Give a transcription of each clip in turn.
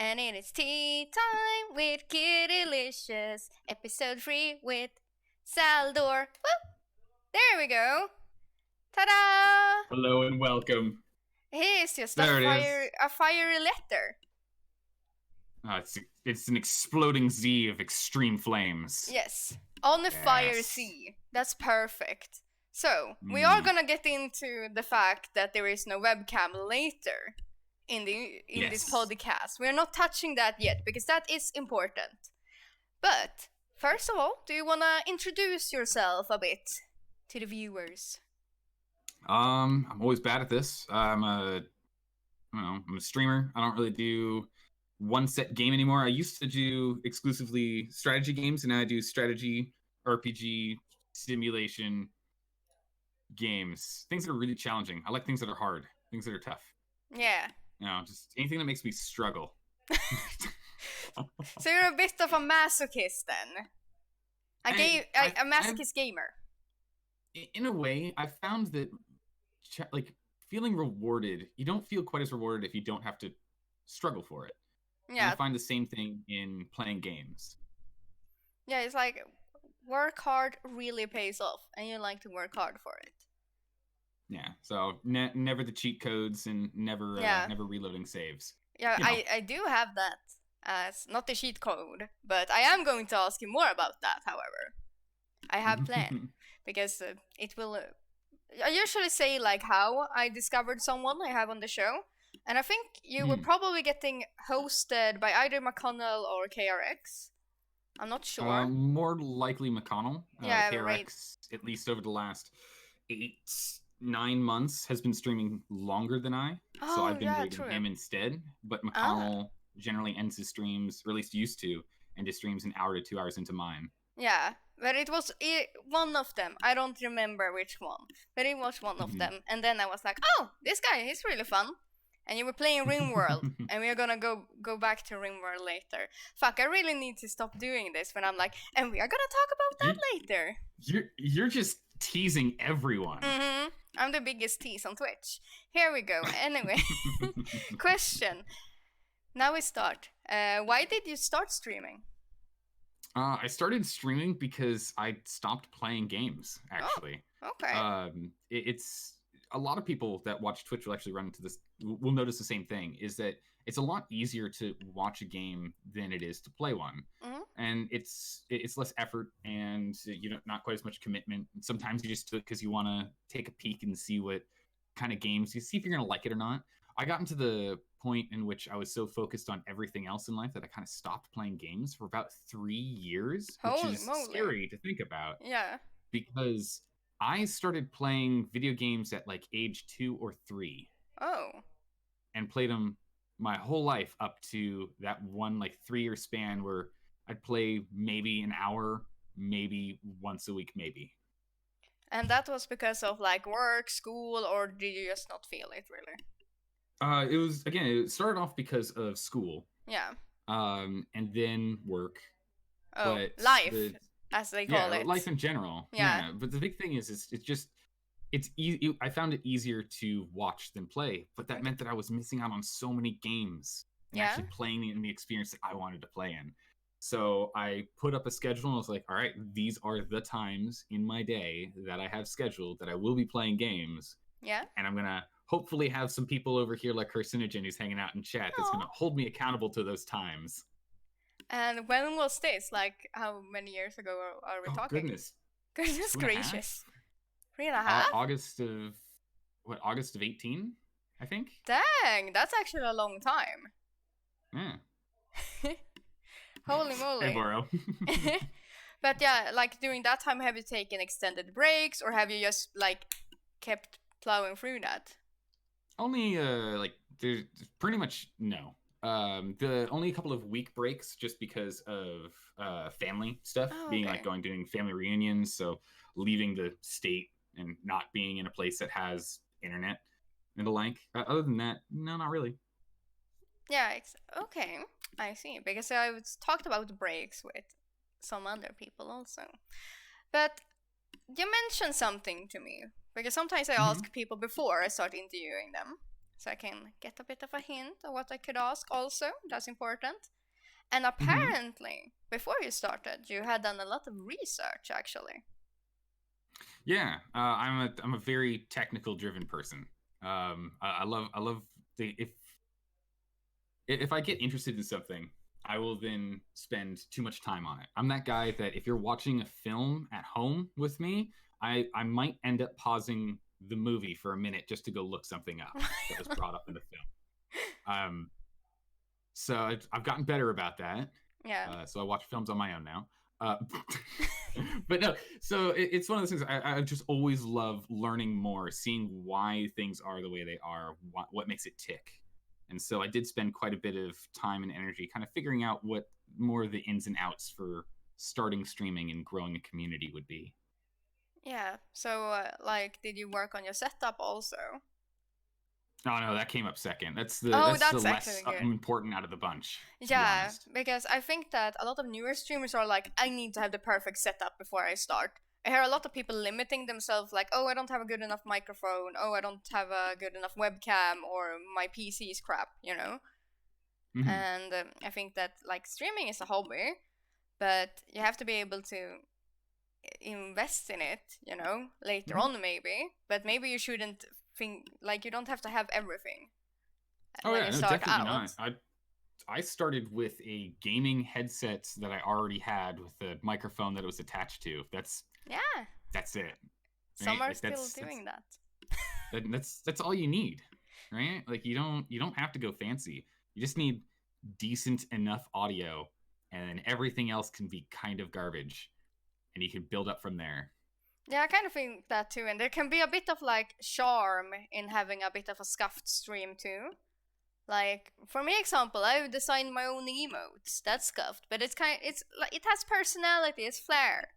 And it is tea time with Kittylicious, episode 3 with Zaldore. Woo! There we go. Ta-da! Hello and welcome. Here's just There a it is. fiery letter. It's an exploding Z of extreme flames. Yes, on a fire Yes. sea. That's perfect. So, we are gonna get into the fact that there is no webcam later in this podcast. We're not touching that yet because that is important. But first of all, do you wanna introduce yourself a bit to the viewers? I'm always bad at this. I'm a streamer. I don't really do one set game anymore. I used to do exclusively strategy games, and now I do strategy, RPG, simulation games. Things that are really challenging. I like things that are hard, things that are tough. Yeah. Just anything that makes me struggle. So you're a bit of a masochist then. A masochist gamer. In a way, I found that feeling rewarded, you don't feel quite as rewarded if you don't have to struggle for it. Yeah. And I find the same thing in playing games. Yeah, it's like work hard really pays off, and you like to work hard for it. Yeah, so never the cheat codes and never reloading saves. Yeah, I do have that as not the cheat code, but I am going to ask you more about that, however. I have planned, because it will... I usually say like how I discovered someone I have on the show, and I think you were probably getting hosted by either McConnell or KRX. I'm not sure. More likely McConnell. Yeah, KRX, right. At least over the last 8-9 months, has been streaming longer than I. So I've been rating him instead. But McConnell generally ends his streams, or at least used to, and his streams an hour to 2 hours into mine. Yeah, but it was one of them. I don't remember which one, but it was one of them. And then I was like, oh, this guy, he's really fun. And you were playing RimWorld, and we're gonna go back to RimWorld later. Fuck, I really need to stop doing this when I'm like, and we are gonna talk about that later. You're just teasing everyone. I'm the biggest tease on Twitch. Here we go. Anyway, question. Now we start. Why did you start streaming? I started streaming because I stopped playing games, actually. Oh, okay. It's a lot of people that watch Twitch will actually run into this, will notice the same thing, is that it's a lot easier to watch a game than it is to play one. And it's less effort, and not quite as much commitment. Sometimes you just do it because you want to take a peek and see what kind of games, you see if you're going to like it or not. I got into the point in which I was so focused on everything else in life that I kind of stopped playing games for about 3 years, which is scary to think about. Yeah. Because I started playing video games at like age 2 or 3. Oh. And played them my whole life up to that one like 3-year span where I'd play maybe an hour, maybe once a week, maybe. And that was because of like work, school, or did you just not feel it really? It started off because of school. Yeah. And then work. Oh, but life, as they call it. Life in general. Yeah. But the big thing is it's easy. I found it easier to watch than play, but that meant that I was missing out on so many games and actually playing in the experience that I wanted to play in. So I put up a schedule and I was like, all right, these are the times in my day that I have scheduled that I will be playing games. Yeah. And I'm going to hopefully have some people over here like Carcinogen who's hanging out in chat that's going to hold me accountable to those times. And when was this? Like, how many years ago are we talking? Goodness gracious. 3.5? August of 18, I think. Dang, that's actually a long time. Yeah. Holy moly. Hey, Boro. But yeah, like during that time, have you taken extended breaks, or have you just like kept plowing through that? Only there's pretty much no. The only a couple of week breaks just because of family stuff, being like doing family reunions, so leaving the state and not being in a place that has internet and the like. Other than that, no, not really. Yeah, okay, I see. Because I talked about breaks with some other people also. But you mentioned something to me, because sometimes I ask people before I start interviewing them. so I can get a bit of a hint of what I could ask also. That's important. And Mm-hmm. apparently, before you started, you had done a lot of research, actually. Yeah, I'm a very technical driven person. I love the if I get interested in something, I will then spend too much time on it. I'm that guy that if you're watching a film at home with me, I might end up pausing the movie for a minute just to go look something up that was brought up in the film. So I've gotten better about that. Yeah. So I watch films on my own now. But no, so it's one of those things. I just always love learning more, seeing why things are the way they are, what makes it tick. And so I did spend quite a bit of time and energy kind of figuring out what more of the ins and outs for starting streaming and growing a community would be. Yeah. So, did you work on your setup also? Oh no, that came up second. That's the less important out of the bunch. Yeah, because I think that a lot of newer streamers are like, I need to have the perfect setup before I start. I hear a lot of people limiting themselves, like, oh, I don't have a good enough microphone, oh, I don't have a good enough webcam, or my PC is crap, you know? Mm-hmm. And I think that, like, streaming is a hobby, but you have to be able to invest in it, you know, later on maybe, but maybe you shouldn't think, like, you don't have to have everything when you start definitely out. Not. I started with a gaming headset that I already had with a microphone that it was attached to. That's it. Right? Some are still doing that. That's all you need, right? Like you don't have to go fancy. You just need decent enough audio, and then everything else can be kind of garbage, and you can build up from there. Yeah, I kind of think that too, and there can be a bit of like charm in having a bit of a scuffed stream too. Like for me, example, I've designed my own emotes. That's scuffed, but it has personality, it's flair.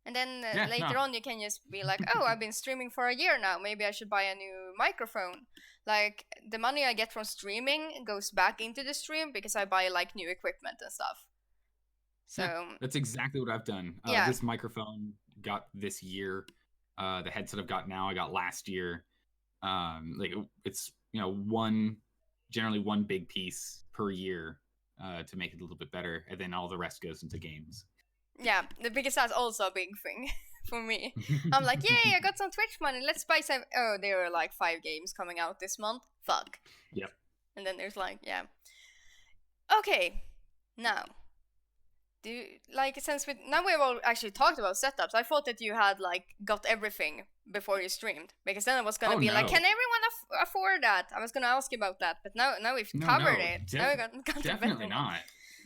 And then later on, you can just be like, oh, I've been streaming for a year now. Maybe I should buy a new microphone. Like the money I get from streaming goes back into the stream because I buy like new equipment and stuff. So that's exactly what I've done. This microphone got this year. The headset I've got now, I got last year. Like it's generally one big piece per year to make it a little bit better, and then all the rest goes into games. Yeah, because that's also a big thing for me. I'm like, yay, I got some Twitch money, let's buy some. Oh, there are like 5 games coming out this month. Fuck. Yep. And then there's like, yeah. Okay, now. Since we've all actually talked about setups, I thought that you had like got everything before you streamed, because then I was gonna like, can everyone afford that? I was gonna ask you about that, but now we've covered it. Now we got definitely not.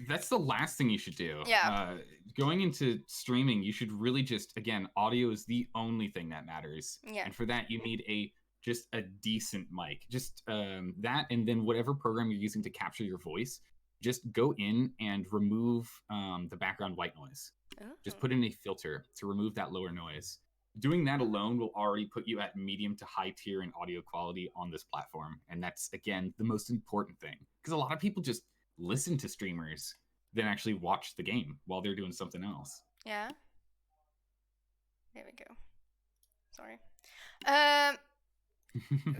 That's the last thing you should do. Yeah. Going into streaming, you should really just, again, audio is the only thing that matters. Yeah. And for that, you need just a decent mic. Just that, and then whatever program you're using to capture your voice, just go in and remove the background white noise. Oh. Just put in a filter to remove that lower noise. Doing that alone will already put you at medium to high tier in audio quality on this platform. And that's, again, the most important thing. Because a lot of people just listen to streamers than actually watch the game while they're doing something else. Yeah. There we go. Sorry.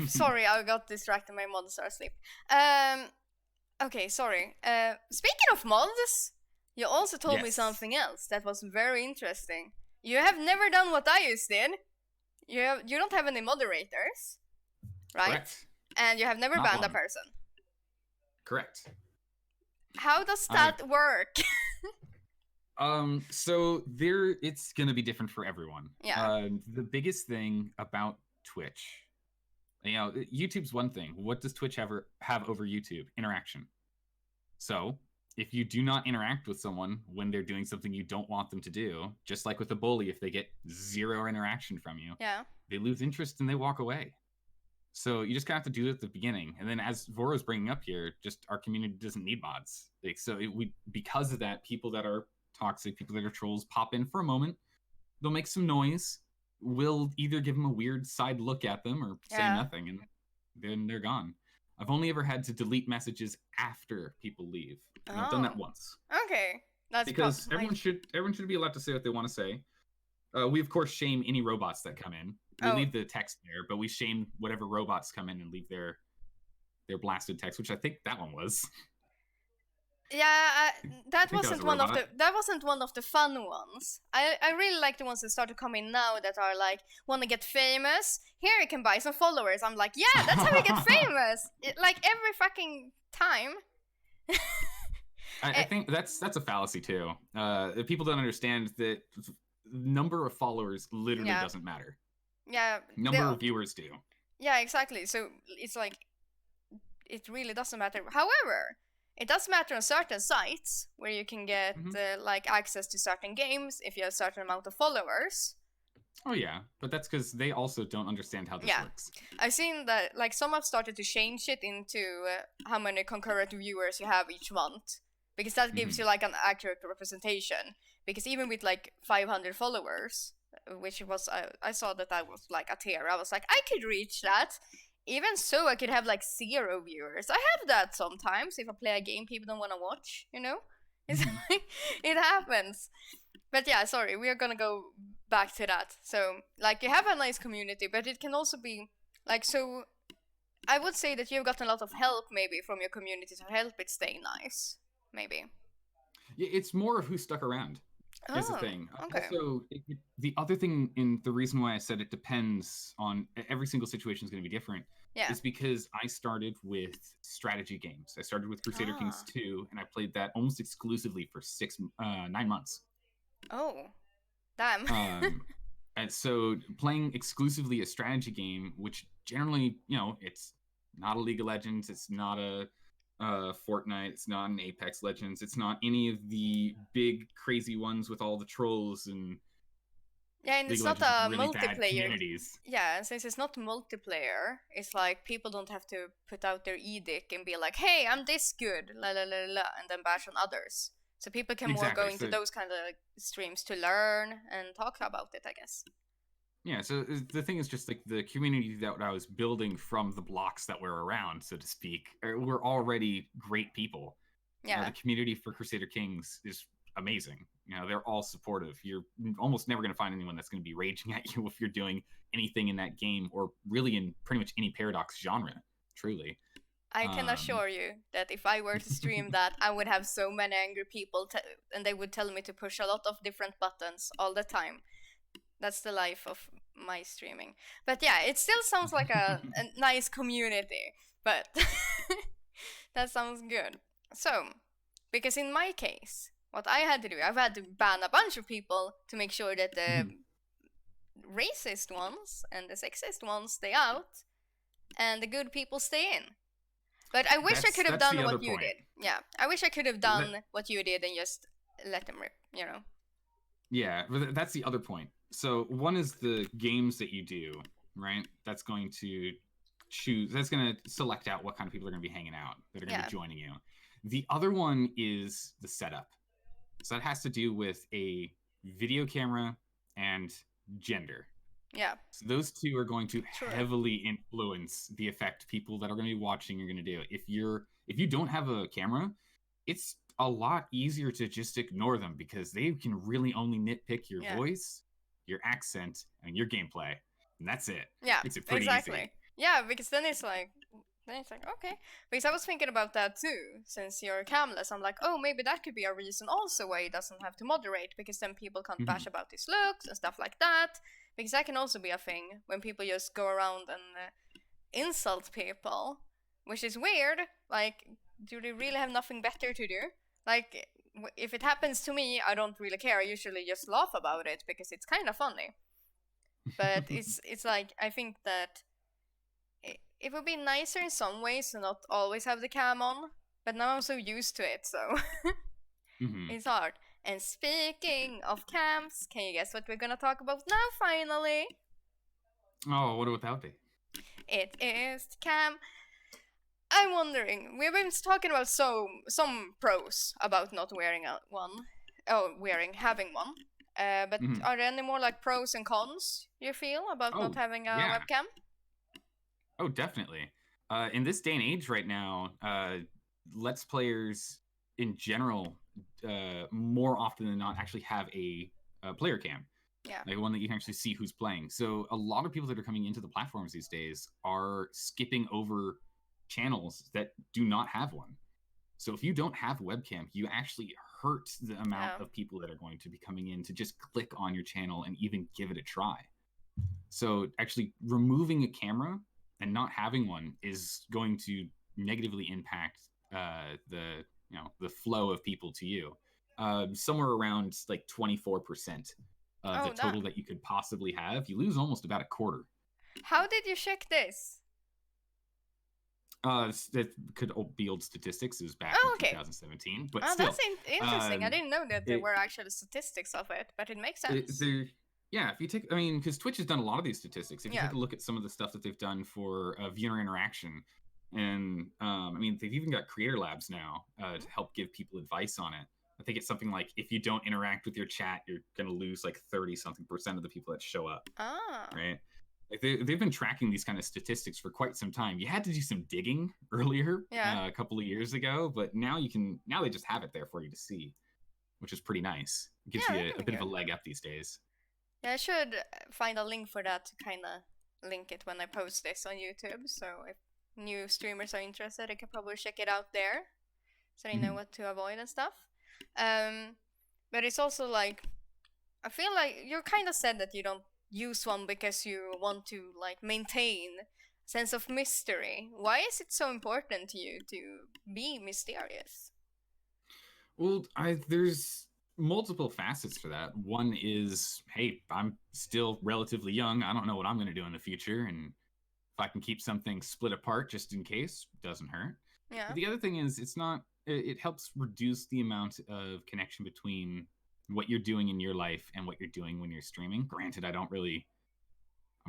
Sorry, I got distracted. My mods are asleep. Okay, sorry. Speaking of mods, you also told me something else that was very interesting. You have never done what I just did. You don't have any moderators, right? Correct. And you have never banned a person. Correct. How does that work? So it's gonna be different for everyone. Yeah. The biggest thing about Twitch, YouTube's one thing. What does Twitch have over YouTube? Interaction. So if you do not interact with someone when they're doing something you don't want them to do, just like with a bully, if they get 0 interaction from you, they lose interest and they walk away. So you just kind of have to do it at the beginning. And then as Voro's bringing up here, just our community doesn't need mods. Because of that, people that are toxic, people that are trolls pop in for a moment. They'll make some noise. We'll either give them a weird side look at them or say nothing, and then they're gone. I've only ever had to delete messages after people leave. And I've done that once. Okay. That's because everyone should be allowed to say what they want to say. We of course shame any robots that come in. We leave the text there, but we shame whatever robots come in and leave their their blasted text, which I think that one was. Yeah, that wasn't one of the fun ones. I really like the ones that start to come in now that are like, want to get famous? Here you can buy some followers. I'm like, yeah, that's how you get famous. Like every fucking time. I think that's a fallacy too. People don't understand that number of followers literally doesn't matter. Yeah. Number of viewers do. Yeah, exactly. So it's like, it really doesn't matter. However, it does matter on certain sites where you can get like access to certain games if you have a certain amount of followers. Oh yeah, but that's because they also don't understand how this works. I've seen that like some have started to change it into how many concurrent viewers you have each month, because that gives you like an accurate representation. Because even with like 500 followers, which was I saw that was like a tier, I was like, I could reach that. Even so, I could have like 0 viewers. I have that sometimes if I play a game people don't want to watch, you know? It's like, it happens. But yeah, sorry, we are gonna go back to that. So, like, you have a nice community, but it can also be, like, so I would say that you've gotten a lot of help maybe from your community to help it stay nice, maybe. Yeah, it's more of who stuck around. Is the thing. Okay. Also, the other thing, and the reason why I said it depends on every single situation is going to be different, is because I started with strategy games. I started with Crusader Kings 2, and I played that almost exclusively for 9 months. Oh, damn. And so playing exclusively a strategy game, which generally, you know, it's not a League of Legends, it's not a Fortnite, it's not an Apex Legends, it's not any of the big crazy ones with all the trolls and and it's not a really multiplayer. Yeah, and since it's not multiplayer, it's like people don't have to put out their edict and be like, hey, I'm this good, la la la la, and then bash on others. So people can more go into those kind of streams to learn and talk about it, I guess. Yeah, so the thing is just like the community that I was building from the blocks that were around, so to speak, were already great people. Yeah. The community for Crusader Kings is amazing. You know, they're all supportive. You're almost never going to find anyone that's going to be raging at you if you're doing anything in that game, or really in pretty much any Paradox genre, truly. I can assure you that if I were to stream that, I would have so many angry people, and they would tell me to push a lot of different buttons all the time. That's the life of my streaming. But yeah, it still sounds like a nice community, but that sounds good. So, because in my case, what I had to do, I've had to ban a bunch of people to make sure that the racist ones and the sexist ones stay out, and the good people stay in. But I wish I could have done what you did. Yeah, I wish I could have done what you did and just let them rip, you know? Yeah, but that's the other point. So one is the games that you do, right? That's going to select out what kind of people are going to be hanging out, that are going to be joining you. The other one is the setup. So that has to do with a video camera and gender. Yeah. So those two are going to heavily influence the effect people that are going to be watching are going to do. If you don't have a camera, it's a lot easier to just ignore them because they can really only nitpick your voice, your accent, and your gameplay. And that's it. Yeah, it's pretty easy. Yeah, because then it's like, okay. Because I was thinking about that too, since you're camless. I'm like, oh, maybe that could be a reason also why he doesn't have to moderate, because then people can't bash about his looks and stuff like that. Because that can also be a thing when people just go around and insult people, which is weird. Like, do they really have nothing better to do? Like, if it happens to me, I don't really care. I usually just laugh about it because it's kind of funny. But it's like, I think that it would be nicer in some ways to not always have the cam on. But now I'm so used to it, so it's hard. And speaking of cams, can you guess what we're gonna talk about now, finally? Oh, what would that be? It is cam. I'm wondering, we've been talking about some pros about not wearing having one. But are there any more like pros and cons you feel about not having a webcam? Oh, definitely. In this day and age right now, Let's Players in general, more often than not, actually have a player cam. Yeah. Like one that you can actually see who's playing. So a lot of people that are coming into the platforms these days are skipping over channels that do not have one. So if you don't have a webcam, you actually hurt the amount of people that are going to be coming in to just click on your channel and even give it a try. So actually removing a camera and not having one is going to negatively impact the flow of people to you. Somewhere around like 24% of the total that you could possibly have, you lose almost about a quarter. How did you check this? That could be old statistics. It was back in 2017, but still. That's interesting. I didn't know that there were actually statistics of it, but it makes sense. If you take, because Twitch has done a lot of these statistics. If you take a look at some of the stuff that they've done for viewer interaction, and they've even got creator labs now to help give people advice on it. I think it's something like, if you don't interact with your chat, you're going to lose like 30-something% of the people that show up. Right? Like they've been tracking these kind of statistics for quite some time. You had to do some digging earlier, a couple of years ago, but now they just have it there for you to see, which is pretty nice. It gives you a bit of a leg up these days. Yeah, I should find a link for that to kind of link it when I post this on YouTube. So if new streamers are interested, they can probably check it out there, so they know what to avoid and stuff. But it's also like, I feel like you kind of said that you don't use one because you want to like maintain a sense of mystery. Why is it so important to you to be mysterious? Well, there's multiple facets for that. One is, hey, I'm still relatively young. I don't know what I'm going to do in the future, and if I can keep something split apart just in case, doesn't hurt. Yeah. But the other thing is, it helps reduce the amount of connection between what you're doing in your life and what you're doing when you're streaming. Granted, I'm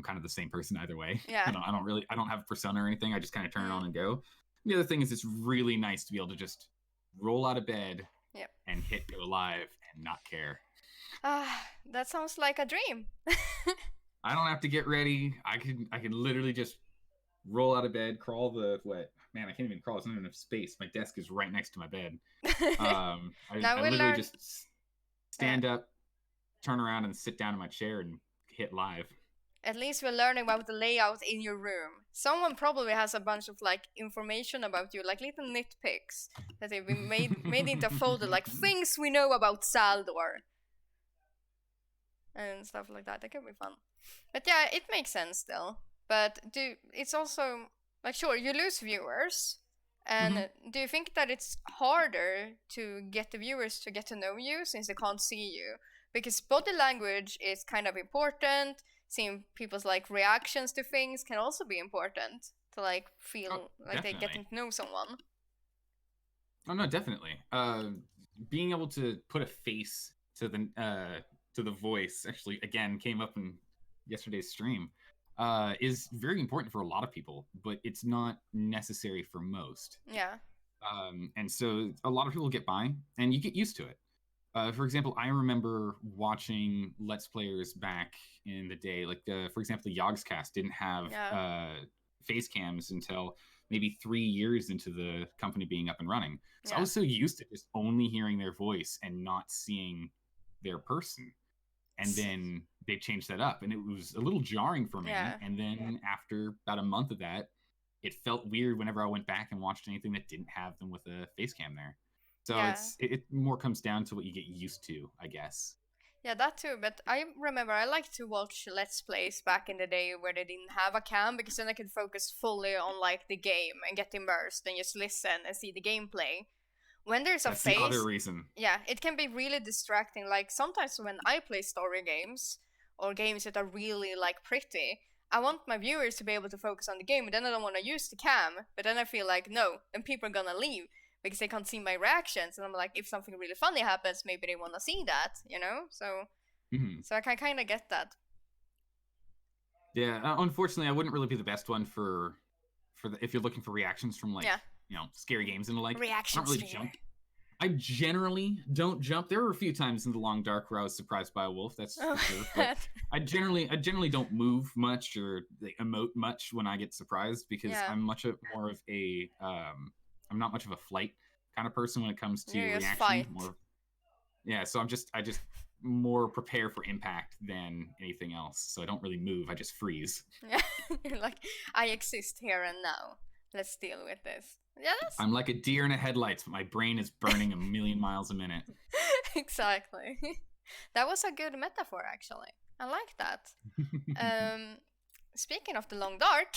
kind of the same person either way. Yeah. I don't have a persona or anything. I just kind of turn it on and go. The other thing is, it's really nice to be able to just roll out of bed and hit go live and not care. That sounds like a dream. I don't have to get ready. I can literally just roll out of bed, crawl man, I can't even crawl. It's not enough space. My desk is right next to my bed. I literally just stand up, turn around, and sit down in my chair and hit live. At least we're learning about the layout in your room. Someone probably has a bunch of like information about you, like little nitpicks that they've been made into a folder, like things we know about Zaldore and stuff like that. That could be fun. But yeah, it makes sense still. But it's also like, sure, you lose viewers, and do you think that it's harder to get the viewers to get to know you since they can't see you? Because body language is kind of important. Seeing people's like reactions to things can also be important to like feel like they're getting to know someone. Oh no, definitely. Being able to put a face to the voice actually again came up in yesterday's stream. Is very important for a lot of people, but it's not necessary for most. Yeah. And so a lot of people get by, and you get used to it. For example, I remember watching Let's Players back in the day. Like, for example, the Yogscast didn't have face cams until maybe 3 years into the company being up and running. So I was so used to just only hearing their voice and not seeing their person. And then they changed that up, and it was a little jarring for me. And then after about a month of that, it felt weird whenever I went back and watched anything that didn't have them with a face cam there. So it more comes down to what you get used to, I guess. Yeah, that too. But I remember I liked to watch Let's Plays back in the day where they didn't have a cam, because then I could focus fully on like the game and get immersed and just listen and see the gameplay. When there's a face, the other reason. Yeah, it can be really distracting. Like sometimes when I play story games or games that are really like pretty, I want my viewers to be able to focus on the game, and then I don't want to use the cam. But then I feel like, no, then people are gonna leave because they can't see my reactions. And I'm like, if something really funny happens, maybe they want to see that, you know? So so I can kind of get that. Yeah, unfortunately, I wouldn't really be the best one for if you're looking for reactions from like scary games and the like. Reaction I don't really jump. I generally don't jump. There were a few times in the long dark where I was surprised by a wolf. That's for sure. But I generally don't move much or like, emote much when I get surprised, because I'm more of a I'm not much of a flight kind of person when it comes to reaction. So I just more prepare for impact than anything else. So I don't really move. I just freeze. Yeah, you're like, I exist here and now. let's deal with this. Yes. I'm like a deer in a headlights, but my brain is burning a million miles a minute. Exactly. That was a good metaphor, actually. I like that. Speaking of the long dark,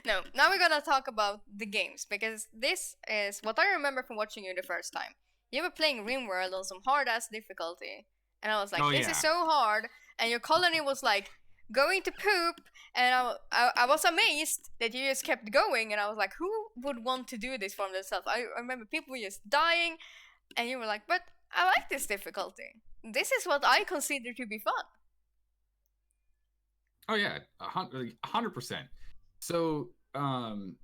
no, now we're gonna talk about the games, because this is what I remember from watching you the first time. You were playing RimWorld on some hard ass difficulty, and I was like, this is so hard, and your colony was like going to poop, and I was amazed that you just kept going, and I was like, who would want to do this for themselves? I remember people were just dying, and you were like, but I like this difficulty. This is what I consider to be fun. Oh yeah, 100%. So I'm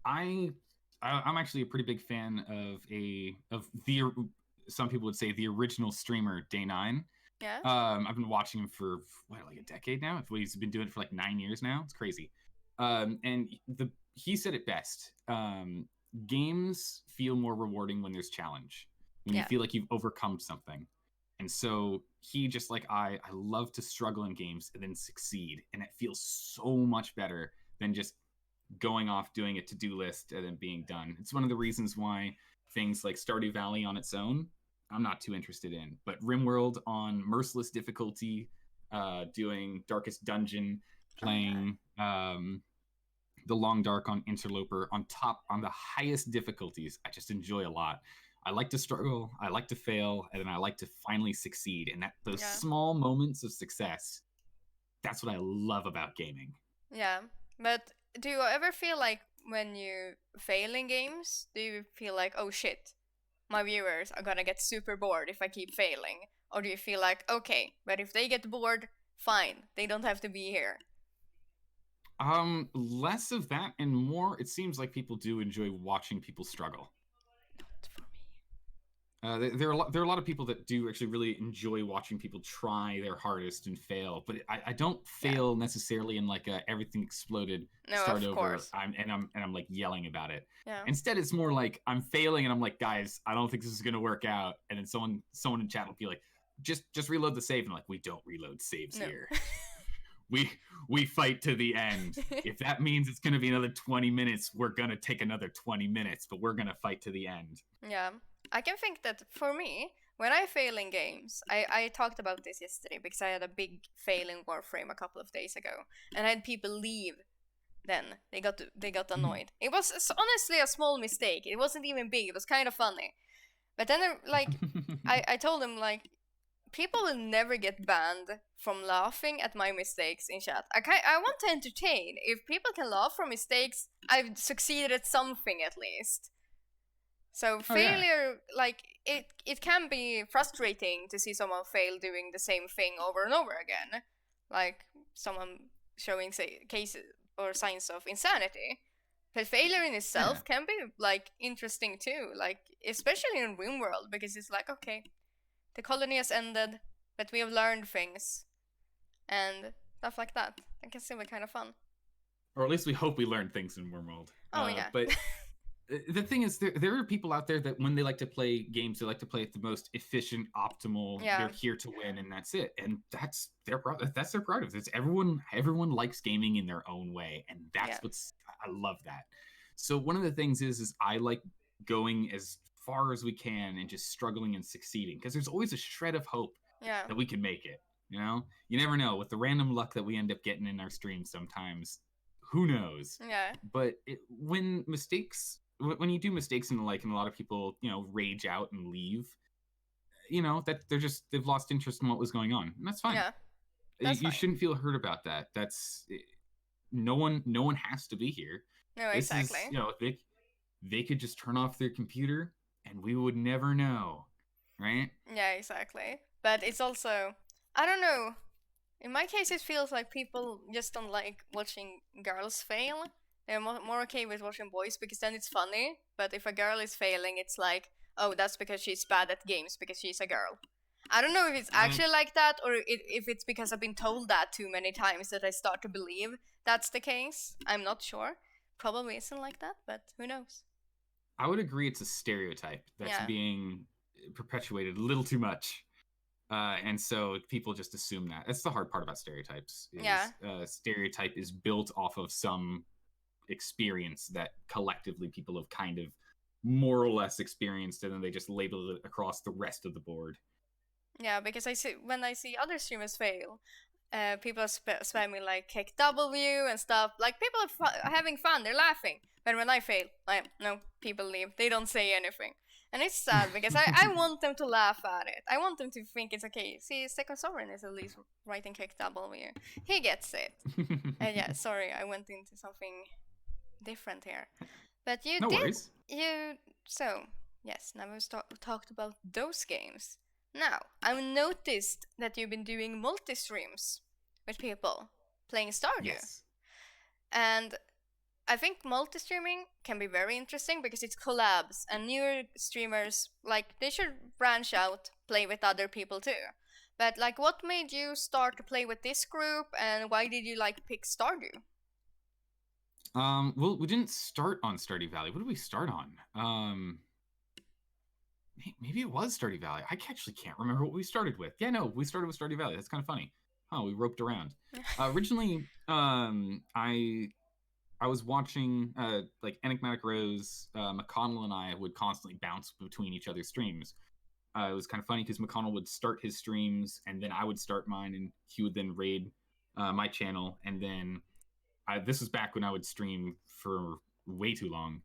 actually a pretty big fan of the some people would say the original streamer Day9. Yeah. I've been watching him for like a decade now. He's been doing it for like 9 years now. It's crazy. And he said it best. Games feel more rewarding when there's challenge, when you feel like you've overcome something. And so he, just like I love to struggle in games and then succeed, and it feels so much better than just going off doing a to-do list and then being done. It's one of the reasons why things like Stardew Valley on its own, I'm not too interested in. But RimWorld on merciless difficulty, doing Darkest Dungeon, playing the Long Dark on Interloper on the highest difficulties, I just enjoy a lot. I like to struggle, I like to fail, and then I like to finally succeed. And those small moments of success, that's what I love about gaming. Yeah, but do you ever feel like when you fail in games, do you feel like, oh shit, my viewers are gonna get super bored if I keep failing? Or do you feel like, okay, but if they get bored, fine, they don't have to be here? Less of that and more, it seems like people do enjoy watching people struggle. Not for me. There are a lot of people that do actually really enjoy watching people try their hardest and fail, but I don't fail necessarily in like a everything exploded, start over. Course. I'm like yelling about it. Yeah. Instead, it's more like I'm failing and I'm like, guys, I don't think this is gonna work out. And then someone in chat will be like, just reload the save, and I'm like, we don't reload saves here. We fight to the end. If that means it's gonna be another 20 minutes, we're gonna take another 20 minutes, but we're gonna fight to the end. Yeah. I can think that for me, when I fail in games, I talked about this yesterday because I had a big fail in Warframe a couple of days ago, and I had people leave. Then they got annoyed. It was honestly a small mistake. It wasn't even big. It was kind of funny. But then I told them, like, people will never get banned from laughing at my mistakes in chat. I want to entertain. If people can laugh from mistakes, I've succeeded at something at least. So failure, like, it can be frustrating to see someone fail doing the same thing over and over again. Like, someone showing, say, cases or signs of insanity. But failure in itself can be, like, interesting too. Like, especially in RimWorld, because it's like, okay, the colony has ended, but we have learned things. And stuff like that. I can still be kind of fun. Or at least we hope we learn things in RimWorld. Oh, yeah. But the thing is, there are people out there that when they like to play games, they like to play at the most efficient, optimal. They're here to win, and that's it. And that's their prerogative. It's everyone likes gaming in their own way, and that's I love that. So one of the things is I like going as far as we can and just struggling and succeeding, because there's always a shred of hope that we can make it. You know, you never know with the random luck that we end up getting in our streams. Sometimes, who knows? Yeah. But when you do mistakes and a lot of people, rage out and leave, that they've lost interest in what was going on, and that's fine. Yeah, you shouldn't feel hurt about that. That's no one has to be here. No, exactly. They could just turn off their computer and we would never know, right? Yeah, exactly. But it's also, I don't know, in my case it feels like people just don't like watching girls fail. They're more okay with watching boys because then it's funny. But if a girl is failing, it's like, oh, that's because she's bad at games because she's a girl. I don't know if it's actually like that, or if it's because I've been told that too many times that I start to believe that's the case. I'm not sure. Probably isn't like that, but who knows? I would agree it's a stereotype that's being perpetuated a little too much. And so people just assume that. That's the hard part about stereotypes. Stereotype is built off of some experience that collectively people have kind of more or less experienced, and then they just label it across the rest of the board. Yeah, because when I see other streamers fail, people spamming like kick W and stuff. Like people are having fun, they're laughing. But when I fail, no, people leave. They don't say anything. And it's sad because I want them to laugh at it. I want them to think it's okay. See, Second Sovereign is at least writing kick W. He gets it. And yeah, sorry, I went into something different here. But you no did. Worries. So, yes, now we've talked about those games. Now, I've noticed that you've been doing multi-streams with people playing Stardew. Yes. And I think multi-streaming can be very interesting because it's collabs, and newer streamers, like, they should branch out, play with other people too. But, like, what made you start to play with this group, and why did you, like, pick Stardew? Well, we didn't start on Stardew Valley. What did we start on? Maybe it was Stardew Valley. I actually can't remember what we started with. Yeah, no, we started with Stardew Valley. That's kind of funny. Oh, we roped around. Originally, I was watching like Enigmatic Rose, McConnell and I would constantly bounce between each other's streams. It was kind of funny because McConnell would start his streams and then I would start mine, and he would then raid my channel. And then this was back when I would stream for way too long.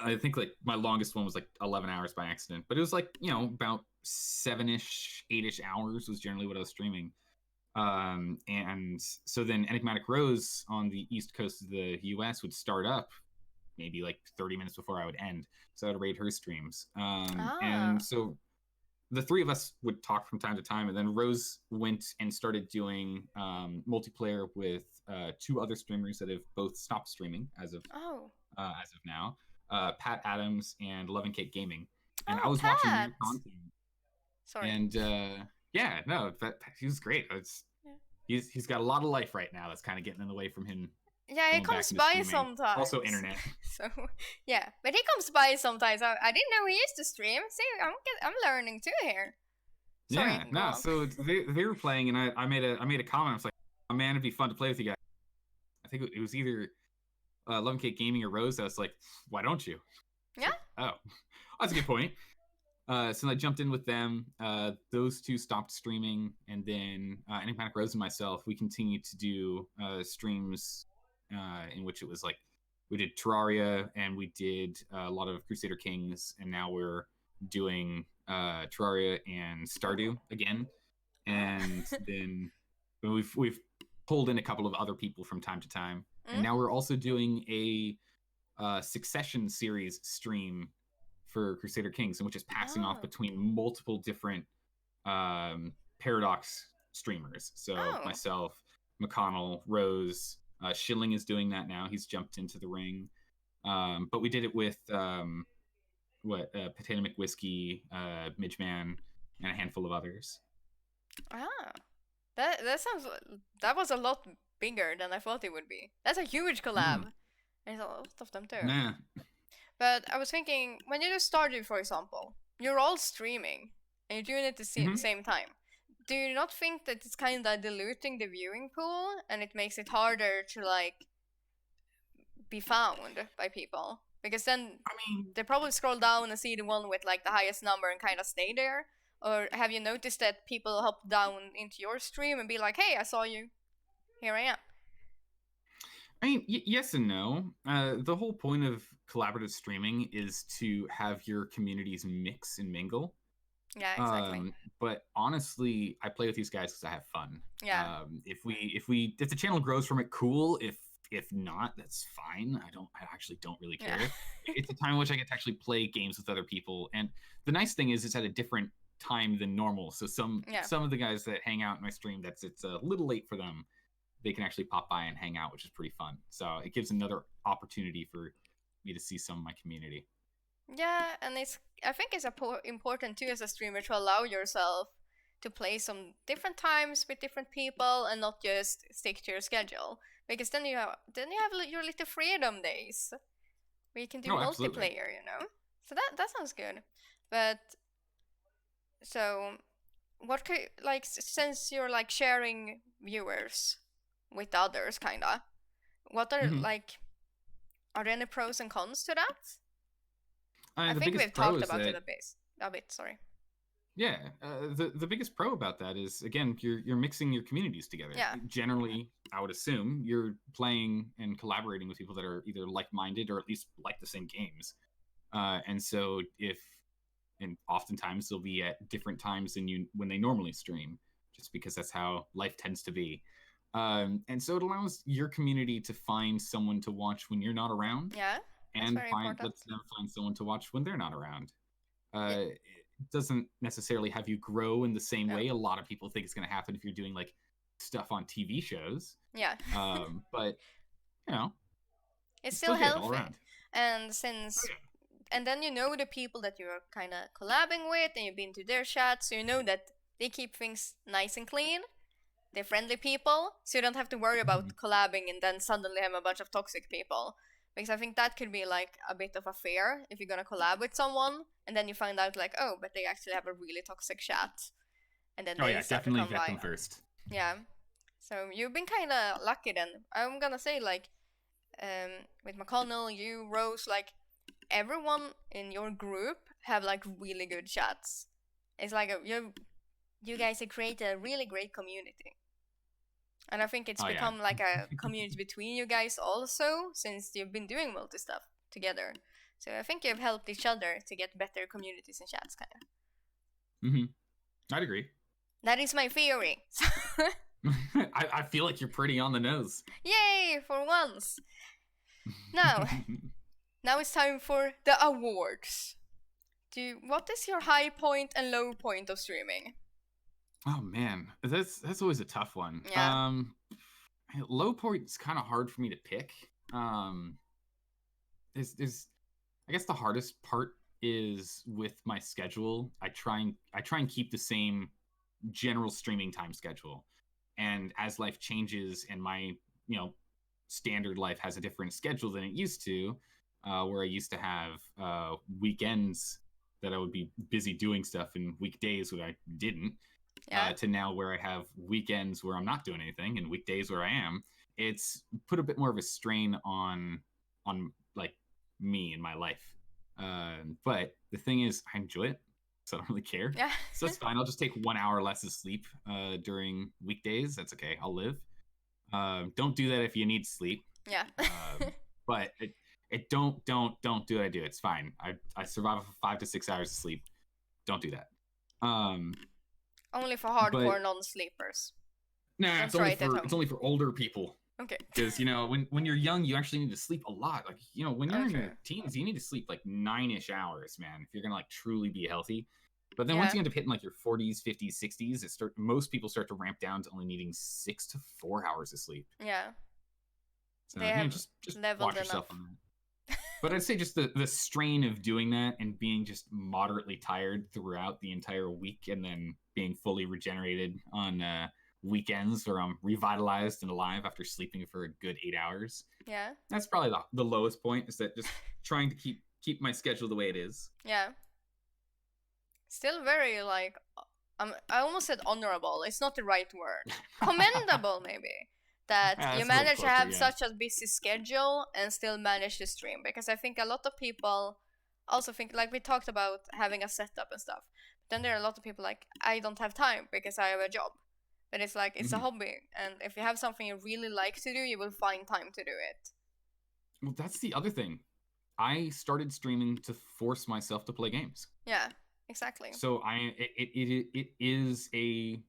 I think like my longest one was like 11 hours by accident, but it was like, you know, about 7-ish, 8-ish hours was generally what I was streaming. And so then Enigmatic Rose on the east coast of the US would start up maybe like 30 minutes before I would end. So I would raid her streams. And so the three of us would talk from time to time, and then Rose went and started doing multiplayer with two other streamers that have both stopped streaming as of now. Pat Adams and Love and Cake Gaming, and I was Pat. watching their content. Sorry. And yeah, no, he was great. He's got a lot of life right now that's kind of getting in the way from him. Yeah, he comes by sometimes. Also, internet. So yeah, but he comes by sometimes. I didn't know he used to stream. See, I'm learning too here. Sorry, yeah, no. So they were playing, and I made a comment. I was like, oh man, it'd be fun to play with you guys. I think it was either Love and Cake Gaming or Rose. I was like, why don't you? Yeah. Like, oh, that's a good point. So I jumped in with them. Those two stopped streaming, and then Enigmatic Rose and myself, we continued to do streams in which it was like we did Terraria and we did a lot of Crusader Kings, and now we're doing Terraria and Stardew again. And then we've pulled in a couple of other people from time to time, and now we're also doing a Succession series stream for Crusader Kings, in which is passing off between multiple different Paradox streamers. So myself, McConnell, Rose, Schilling is doing that now. He's jumped into the ring. But we did it with Potato McWhiskey, Midgeman, and a handful of others. That was a lot bigger than I thought it would be. That's a huge collab. There's a lot of them too. Nah. But I was thinking, when you just Stardew, for example, you're all streaming and you're doing it at the same time. Do you not think that it's kind of diluting the viewing pool, and it makes it harder to like be found by people? Because then they probably scroll down and see the one with like the highest number and kind of stay there. Or have you noticed that people hop down into your stream and be like, "Hey, I saw you. Here I am." I mean, yes and no. The whole point of collaborative streaming is to have your communities mix and mingle. Yeah, exactly. But honestly, I play with these guys because I have fun. Yeah. If the channel grows from it, cool. If not, that's fine. I actually don't really care. Yeah. It's a time in which I get to actually play games with other people, and the nice thing is it's at a different time than normal. So some of the guys that hang out in my stream, it's a little late for them. They can actually pop by and hang out, which is pretty fun. So it gives another opportunity for me to see some of my community. Yeah, and I think it's important too as a streamer to allow yourself to play some different times with different people and not just stick to your schedule, because then you have your little freedom days where you can do multiplayer, you know. So that sounds good. But so what could, like, since you're like sharing viewers with others, kinda, What are are there any pros and cons to that? I The think biggest we've pro talked is about that, it a bit. Sorry. Yeah, the biggest pro about that is, again, you're mixing your communities together. Yeah. Generally, I would assume you're playing and collaborating with people that are either like-minded or at least like the same games. And so and oftentimes they'll be at different times than when they normally stream, just because that's how life tends to be. And so it allows your community to find someone to watch when you're not around. Yeah, that's very important. Lets them find someone to watch when they're not around. It doesn't necessarily have you grow in the same way a lot of people think it's going to happen if you're doing like stuff on TV shows. Yeah. But you know, it's still healthy. And since and then you know the people that you're kind of collabing with, and you've been to their chats, so you know that they keep things nice and clean. They're friendly people, so you don't have to worry about collabing and then suddenly have a bunch of toxic people. Because I think that could be like a bit of a fear if you're gonna collab with someone, and then you find out like, oh, but they actually have a really toxic chat, and then they start definitely to come vet by. them first. Yeah, so you've been kind of lucky then. I'm gonna say like, with McConnell, you, Rose, like everyone in your group have like really good chats. It's like you guys have created a really great community. And I think it's become like a community between you guys also, since you've been doing multi-stuff together. So I think you've helped each other to get better communities and chats, kind of. I'd agree. That is my theory. I feel like you're pretty on the nose. Yay, for once. Now it's time for the awards. What is your high point and low point of streaming? Oh man, that's always a tough one. Yeah. Low point's kind of hard for me to pick. Is I guess the hardest part is with my schedule. I try and keep the same general streaming time schedule, and as life changes and my standard life has a different schedule than it used to, where I used to have weekends that I would be busy doing stuff and weekdays where I didn't. To now where I have weekends where I'm not doing anything and weekdays where I am. It's put a bit more of a strain on like me and my life. But the thing is, I enjoy it, so I don't really care. Yeah. So it's fine. I'll just take 1 hour less of sleep during weekdays. That's okay. I'll live. Don't do that if you need sleep. Yeah. But don't do what I do. It's fine. I survive for 5 to 6 hours of sleep. Don't do that. Only for hardcore non-sleepers. Nah, it's only for older people. Okay. Because when you're young, you actually need to sleep a lot. Like when you're in your teens, you need to sleep like 9-ish hours, man, if you're gonna like truly be healthy. But then once you end up hitting like your 40s, 50s, 60s, most people start to ramp down to only needing 6 to 4 hours of sleep. Yeah. So just watch yourself on that. But I'd say just the strain of doing that and being just moderately tired throughout the entire week, and then being fully regenerated on weekends where I'm revitalized and alive after sleeping for a good 8 hours. Yeah. That's probably the lowest point, is that just trying to keep my schedule the way it is. Yeah. Still very like, I almost said honorable. It's not the right word. Commendable, maybe. That you manage to have such a busy schedule and still manage to stream. Because I think a lot of people also think, like we talked about having a setup and stuff. But then there are a lot of people like, I don't have time because I have a job. But it's like, it's a hobby. And if you have something you really like to do, you will find time to do it. Well, that's the other thing. I started streaming to force myself to play games. Yeah, exactly. So it is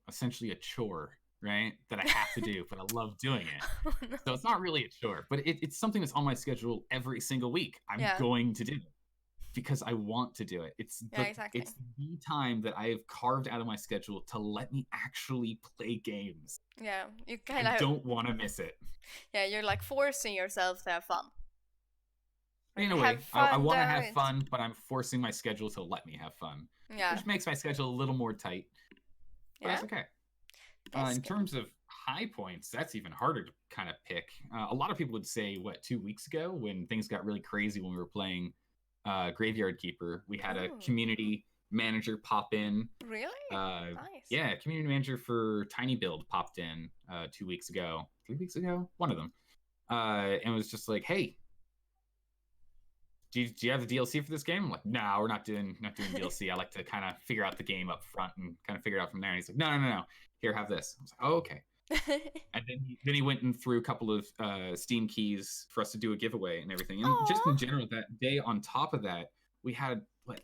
essentially a chore, right, that I have to do, but I love doing it. Oh, no. So it's not really a chore, but it's something that's on my schedule every single week. I'm going to do it because I want to do it. It's the time that I have carved out of my schedule to let me actually play games. Yeah, you kind of don't want to miss it. Yeah, you're like forcing yourself to have fun. In a way, I want to have fun, but I'm forcing my schedule to let me have fun. Yeah, which makes my schedule a little more tight. But that's okay. In terms of high points, that's even harder to kind of pick. A lot of people would say, 2 weeks ago when things got really crazy when we were playing Graveyard Keeper, we had a community manager pop in. Really? Nice. Yeah, community manager for Tiny Build popped in 2 weeks ago. 3 weeks ago? One of them. and was just like, "Hey, do you have the DLC for this game?" I'm like, "No, we're not doing DLC. I like to kind of figure out the game up front and kind of figure it out from there." And he's like, "No. Here, have this." I was like, "Oh, okay." And then he went and threw a couple of Steam keys for us to do a giveaway and everything. And just in general, that day, on top of that, we had like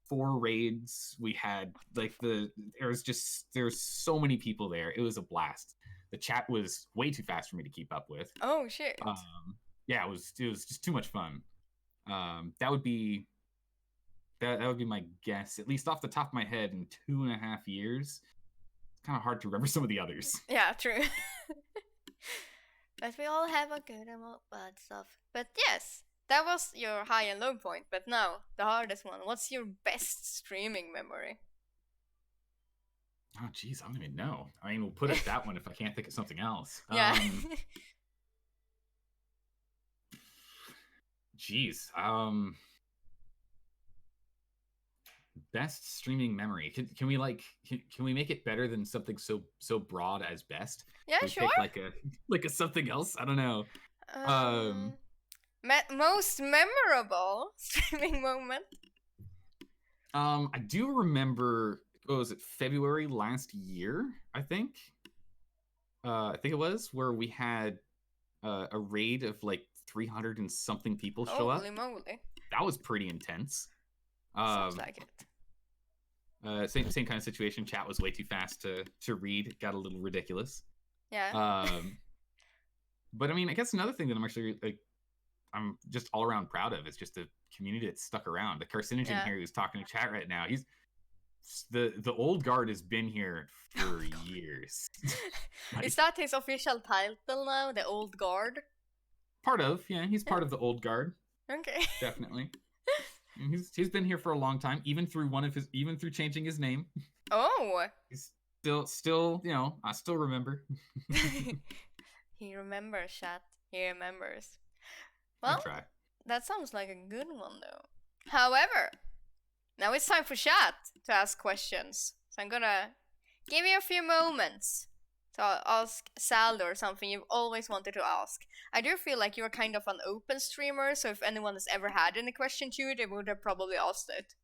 4 raids. We had like there's so many people there. It was a blast. The chat was way too fast for me to keep up with. Oh shit. Yeah, it was just too much fun. That would be my guess, at least off the top of my head, in 2.5 years. It's kind of hard to remember some of the others. Yeah, true. But we all have a good and bad stuff. But yes, that was your high and low point. But now, the hardest one. What's your best streaming memory? Oh, geez, I don't even know. I mean, we'll put it that one if I can't think of something else. Yeah. Geez. Best streaming memory. Can we can we make it better than something so broad as best? Yeah, sure. Pick like a something else. I don't know. Most memorable streaming moment. I do remember. What was it? February last year, I think. I think it was, where we had a raid of like 300 and something people show up. Holy moly! That was pretty intense. Sounds like it. Same kind of situation. Chat was way too fast to read. It got a little ridiculous. Yeah. But I mean, I guess another thing that I'm actually I'm just all around proud of is just the community that stuck around. The carcinogen here who's talking to chat right now. He's the old guard has been here for years. Is that his official title now? The old guard? Part of, yeah. He's part of the old guard. Okay. Definitely. He's been here for a long time, even through changing his name. Oh. He's still, I still remember. He remembers, chat. He remembers. Well, that sounds like a good one, though. However, now it's time for chat to ask questions. So I'm gonna give you a few moments to ask Zaldore something you've always wanted to ask. I do feel like you're kind of an open streamer, so if anyone has ever had any question to you, they would have probably asked it.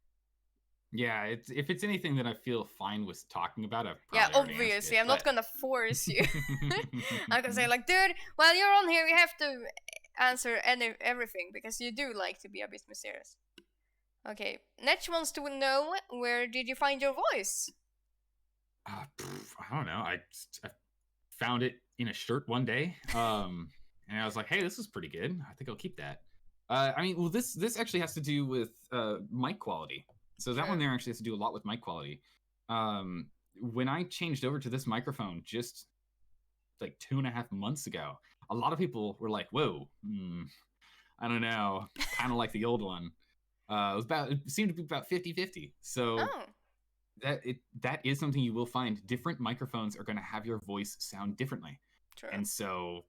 Yeah, if it's anything that I feel fine with talking about, obviously, I'm not gonna force you. I'm gonna say like, dude, while you're on here, you have to answer everything because you do like to be a bit mysterious. Okay, Netch wants to know, where did you find your voice? I don't know. I found it in a shirt one day, and I was like, "Hey, this is pretty good. I think I'll keep that." I mean, well, this actually has to do with mic quality. So that one there actually has to do a lot with mic quality. When I changed over to this microphone just like 2.5 months ago, a lot of people were like, "Whoa, I don't know, kind of like the old one." It seemed to be about 50-50. So that is something you will find. Different microphones are going to have your voice sound differently. True. And so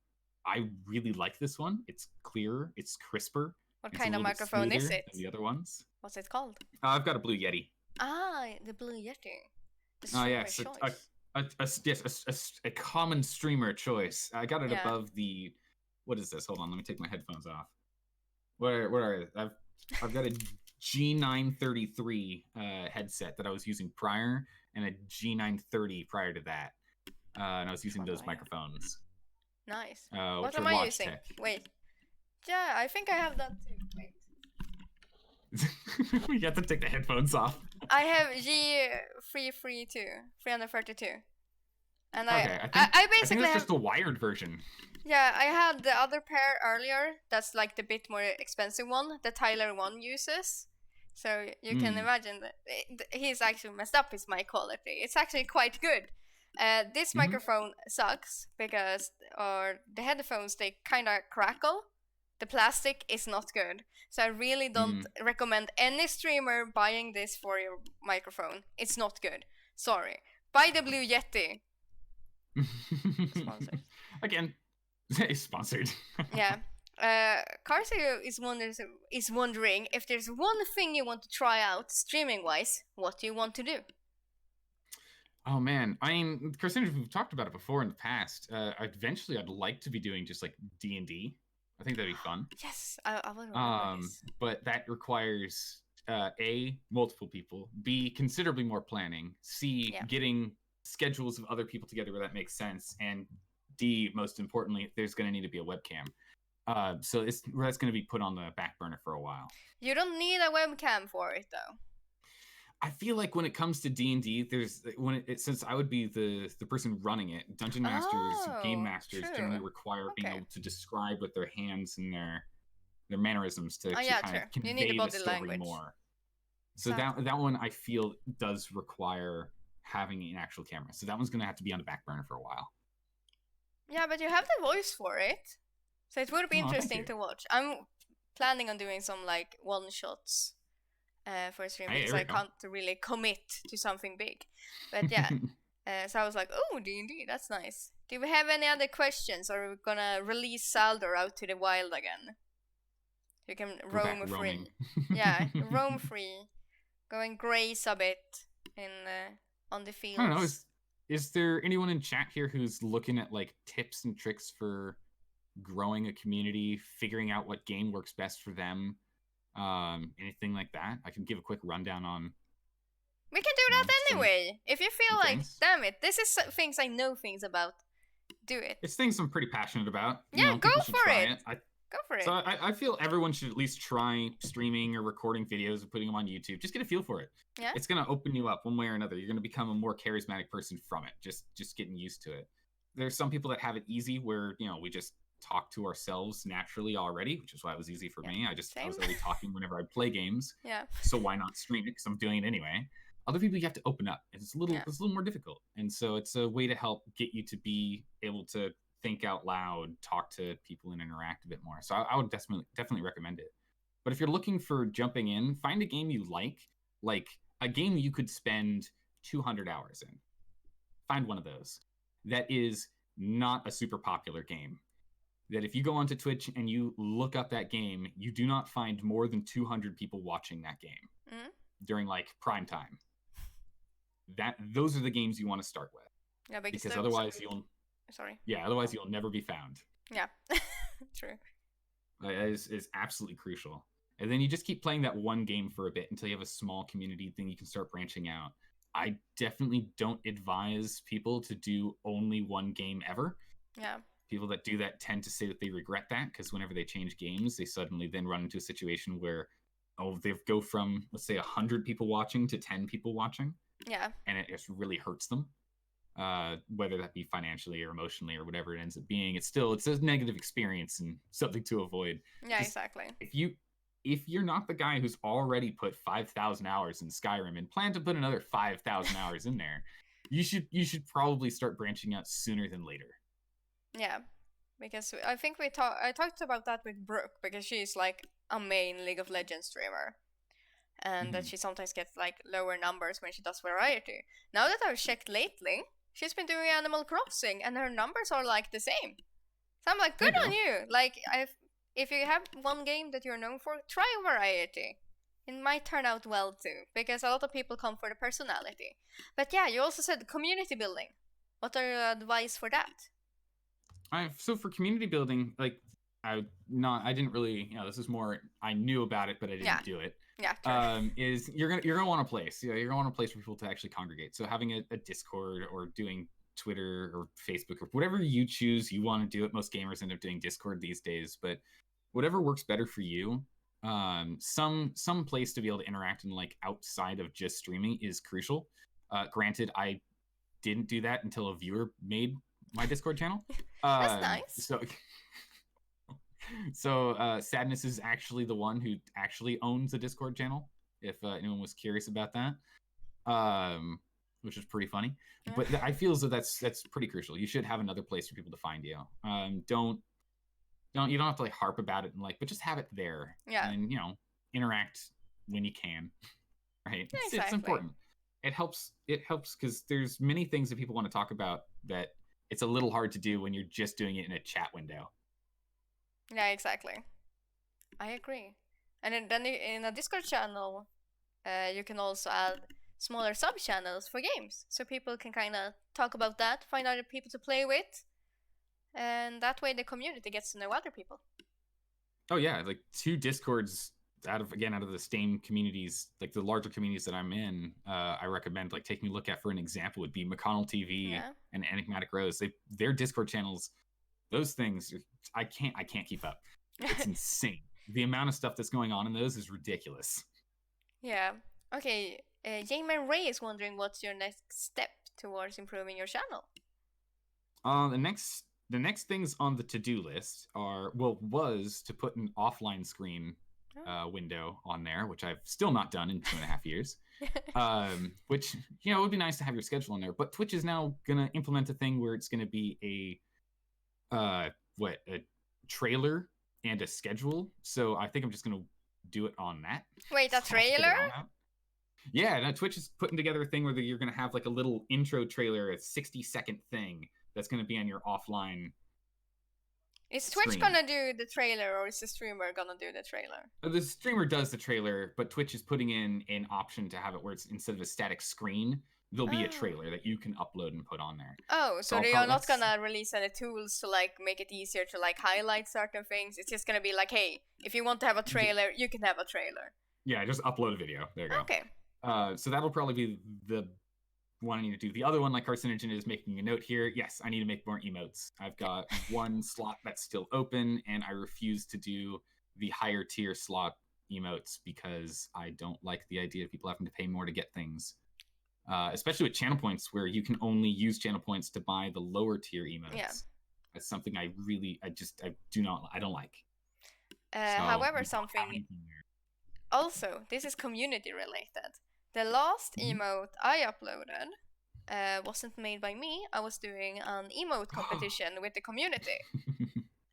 I really like this one. It's clearer, it's crisper. What kind of microphone is it? Than the other ones. What's it called? I've got a Blue Yeti. Ah, the Blue Yeti. Oh yes, a common streamer choice. I got it above the. What is this? Hold on, let me take my headphones off. Where are I've got a G933 headset that I was using prior, and a G930 prior to that, and I was using those microphones. Nice. What am I using? Wait. Yeah, I think I have that too. Wait. We have to take the headphones off. I have G332, 332. And okay, I basically I think that's just the wired version. Yeah, I had the other pair earlier. That's like the bit more expensive one that Tyler 1 uses. So you can imagine that he's actually messed up his mic quality. It's actually quite good. This microphone sucks because the headphones, they kind of crackle. The plastic is not good. So I really don't recommend any streamer buying this for your microphone. It's not good. Sorry. Buy the Blue Yeti. Sponsored. Again, sponsored. Yeah. Carcio is wondering if there's one thing you want to try out streaming-wise, what do you want to do? Oh man, I mean, Carcinage, we've talked about it before in the past. Eventually, I'd like to be doing just like D&D. I think that'd be fun. Yes, I will remember this. But that requires A, multiple people, B, considerably more planning, C, getting schedules of other people together where that makes sense, and D, most importantly, there's going to need to be a webcam. So that's going to be put on the back burner for a while. You don't need a webcam for it, though. I feel like when it comes to D&D, since I would be the person running it, dungeon masters, game masters generally require being able to describe with their hands and their mannerisms to kind of convey the story language more. So that one I feel does require having an actual camera. So that one's going to have to be on the back burner for a while. Yeah, but you have the voice for it, so it would be interesting to watch. I'm planning on doing some like one shots. For stream because I can't really commit to something big, but yeah. So I was like, oh, D&D, that's nice. Do we have any other questions, or are we gonna release Zaldore out to the wild again? You can roam free. Yeah, roam free, go and graze a bit on the fields. I don't know. Is there anyone in chat here who's looking at like tips and tricks for growing a community, figuring out what game works best for them? Anything like that? I can give a quick rundown on. We can do that anyway. If you feel like, damn it, this is things I know things about, do it. It's things I'm pretty passionate about. Yeah, go for it. Go for it. So I feel everyone should at least try streaming or recording videos and putting them on YouTube. Just get a feel for it. Yeah. It's gonna open you up one way or another. You're gonna become a more charismatic person from it. Just getting used to it. There's some people that have it easy where we just talk to ourselves naturally already, which is why it was easy for me. I was already talking whenever I play games. Yeah. So why not stream it? Because I'm doing it anyway. Other people you have to open up. It's a little more difficult, and so it's a way to help get you to be able to think out loud, talk to people, and interact a bit more. So I would definitely recommend it. But if you're looking for jumping in, find a game you like a game you could spend 200 hours in. Find one of those that is not a super popular game. That if you go onto Twitch and you look up that game, you do not find more than 200 people watching that game during like prime time. Those are the games you want to start with. Yeah, because otherwise otherwise you'll never be found. Yeah, true. It is absolutely crucial. And then you just keep playing that one game for a bit until you have a small community, then you can start branching out. I definitely don't advise people to do only one game ever. Yeah. People that do that tend to say that they regret that because whenever they change games, they suddenly then run into a situation where, they go from, let's say, 100 people watching to 10 people watching. Yeah. And it just really hurts them, whether that be financially or emotionally or whatever it ends up being. It's a negative experience and something to avoid. Yeah, exactly. If you're not the guy who's already put 5,000 hours in Skyrim and plan to put another 5,000 hours in there, you should probably start branching out sooner than later. Yeah, because I think I talked about that with Brooke, because she's like a main League of Legends streamer, and that she sometimes gets like lower numbers when she does variety. Now that I've checked lately, she's been doing Animal Crossing, and her numbers are like the same. So I'm like, good on you. Like, if you have one game that you're known for, try variety. It might turn out well too, because a lot of people come for the personality. But yeah, you also said community building. What are your advice for that? So for community building, like I didn't really, this is more, I knew about it, but I didn't do it. Yeah. True. Is you're gonna want a place. You're gonna want a place for people to actually congregate. So having a Discord or doing Twitter or Facebook or whatever you choose you want to do it. Most gamers end up doing Discord these days, but whatever works better for you. Some place to be able to interact in like outside of just streaming is crucial. Granted, I didn't do that until a viewer made my Discord channel. That's nice. So Sadness is actually the one who actually owns the Discord channel, if anyone was curious about that, which is pretty funny. Yeah. But I feel as though that's pretty crucial. You should have another place for people to find you. You don't have to like harp about it and like, but just have it there. Yeah. And interact when you can. Right. Yeah, exactly. It's important. It helps because there's many things that people want to talk about that it's a little hard to do when you're just doing it in a chat window. Yeah, exactly. I agree. And then in a Discord channel, you can also add smaller sub channels for games, so people can kind of talk about that, find other people to play with, and that way the community gets to know other people. Oh yeah, like 2 Discords out of the same communities, like the larger communities that I'm in. I recommend like taking a look at, for an example, would be McConnell TV and Enigmatic Rose. Their Discord channels, those things, I can't keep up. It's insane. The amount of stuff that's going on in those is ridiculous. Yeah. Okay. Jayman Ray is wondering, what's your next step towards improving your channel? The next things on the to-do list was to put an offline screen window on there, which I've still not done in 2.5 years. Which, it would be nice to have your schedule on there. But Twitch is now gonna implement a thing where it's gonna be a trailer and a schedule. So I think I'm just gonna do it on that. Wait, a trailer? Yeah, now Twitch is putting together a thing where you're gonna have like a little intro trailer, a 60-second thing that's gonna be on your offline. Is Twitch screen. gonna do the trailer, or is the streamer gonna do the trailer? The streamer does the trailer, but Twitch is putting in an option to have it where it's, instead of a static screen, there'll be a trailer that you can upload and put on there. Oh, so they are not gonna release any tools to like make it easier to like highlight certain things. It's just gonna be like, hey, if you want to have a trailer, you can have a trailer. Yeah, just upload a video. There you go. Okay. So that'll probably be the one I need to do. The other one, like Carcinogen is making a note here. Yes, I need to make more emotes. I've got one slot that's still open, and I refuse to do the higher tier slot emotes because I don't like the idea of people having to pay more to get things. Especially with channel points, where you can only use channel points to buy the lower tier emotes. Yeah. That's something I don't like. However, something also, this is community related. The last emote I uploaded wasn't made by me. I was doing an emote competition with the community.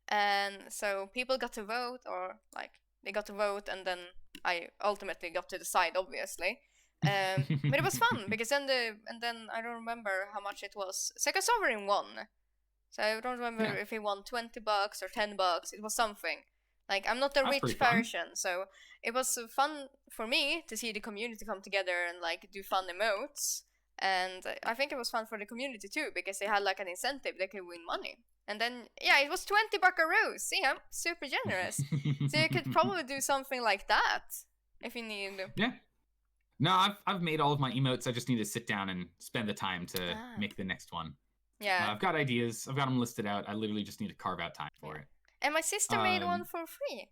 And so people got to vote, or like they got to vote, and then I ultimately got to decide, obviously. But it was fun because then I don't remember how much it was. Sega Sovereign won. So I don't remember if he won $20 or $10. It was something. Like, I'm not the rich version, so it was fun for me to see the community come together and like do fun emotes. And I think it was fun for the community too, because they had like an incentive, they could win money. And then, it was 20 buckaroos. See, I'm super generous. So you could probably do something like that if you need. Yeah. No, I've made all of my emotes. I just need to sit down and spend the time to make the next one. Yeah. I've got ideas. I've got them listed out. I literally just need to carve out time for it. And my sister made one for free.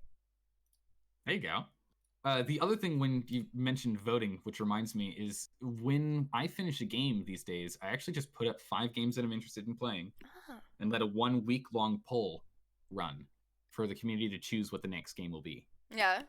There you go. The other thing, when you mentioned voting, which reminds me, is when I finish a game these days, I actually just put up 5 games that I'm interested in playing and let a 1 week-long poll run for the community to choose what the next game will be. Yeah,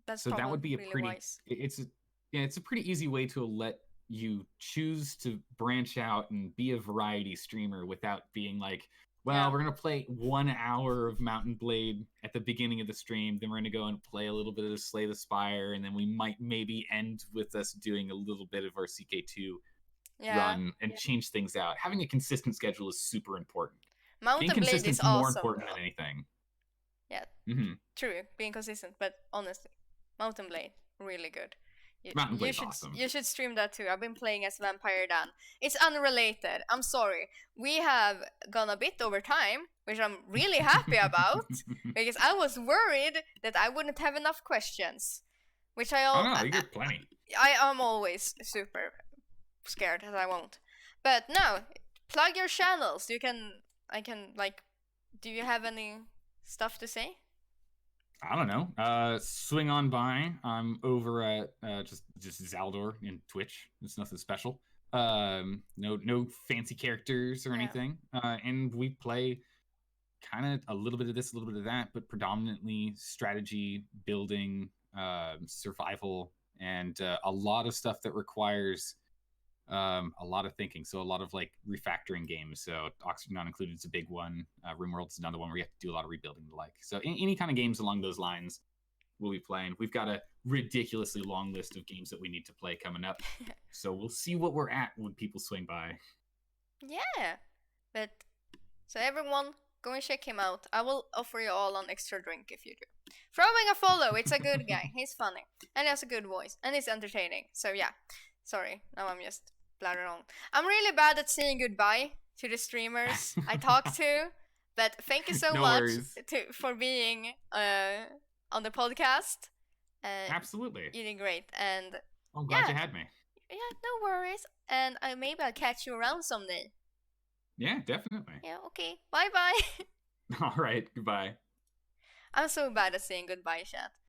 that's so that would be a really pretty wise. It's a pretty easy way to let you choose to branch out and be a variety streamer without being like, well, we're going to play 1 hour of Mountain Blade at the beginning of the stream. Then we're going to go and play a little bit of Slay the Spire. And then we might maybe end with us doing a little bit of our CK2 run and change things out. Having a consistent schedule is super important. Mountain Being Blade is more awesome, important than anything. Yeah, true. Being consistent, but honestly, Mountain Blade, really good. Mountain Blade's awesome. You should stream that too. I've been playing as Vampire Dan. It's unrelated. I'm sorry. We have gone a bit over time, which I'm really happy about, because I was worried that I wouldn't have enough questions. Which you get plenty. I am always super scared that I won't. But no, plug your channels. Do you have any stuff to say? I don't know. Swing on by. I'm over at just Zaldore in Twitch. It's nothing special. No fancy characters or anything. And we play kind of a little bit of this, a little bit of that, but predominantly strategy, building, survival, and a lot of stuff that requires a lot of thinking. So a lot of like refactoring games. So Oxygen Not Included is a big one. RimWorld's another one where you have to do a lot of rebuilding and the like. So any kind of games along those lines we'll be playing. We've got a ridiculously long list of games that we need to play coming up. So we'll see what we're at when people swing by. Yeah. But so everyone, go and check him out. I will offer you all an extra drink if you do. Throwing a follow. It's a good guy. He's funny. And he has a good voice. And he's entertaining. So yeah. Sorry, now I'm just blathering on. I'm really bad at saying goodbye to the streamers I talk to, but thank you so No much worries. for being on the podcast. Absolutely. You did great, and I'm glad you had me. Yeah, no worries. And maybe I'll catch you around someday. Yeah, definitely. Yeah, okay. Bye-bye. All right, goodbye. I'm so bad at saying goodbye, chat.